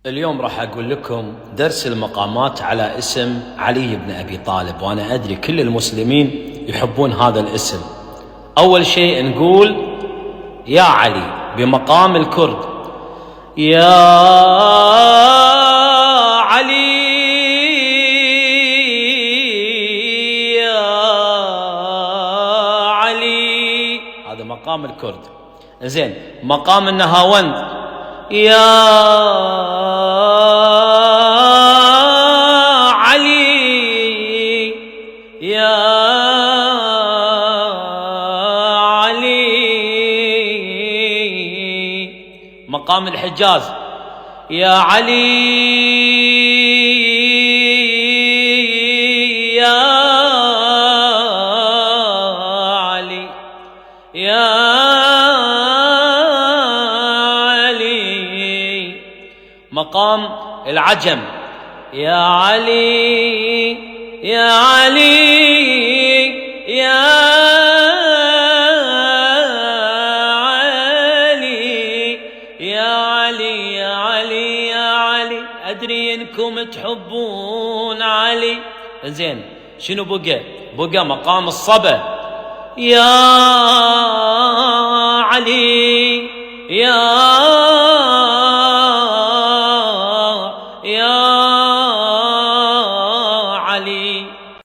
اليوم راح أقول لكم درس المقامات على اسم علي بن أبي طالب، وأنا أدري كل المسلمين يحبون هذا الاسم. أول شيء نقول يا علي بمقام الكرد، يا علي يا علي، هذا مقام الكرد. زين، مقام النهاوند، يا علي يا علي. مقام الحجاز، يا علي يا علي يا مقام العجم، يا علي يا علي يا علي يا علي يا علي يا علي. أدري إنكم تحبون علي. زين، شنو بقى مقام الصبا، يا علي يا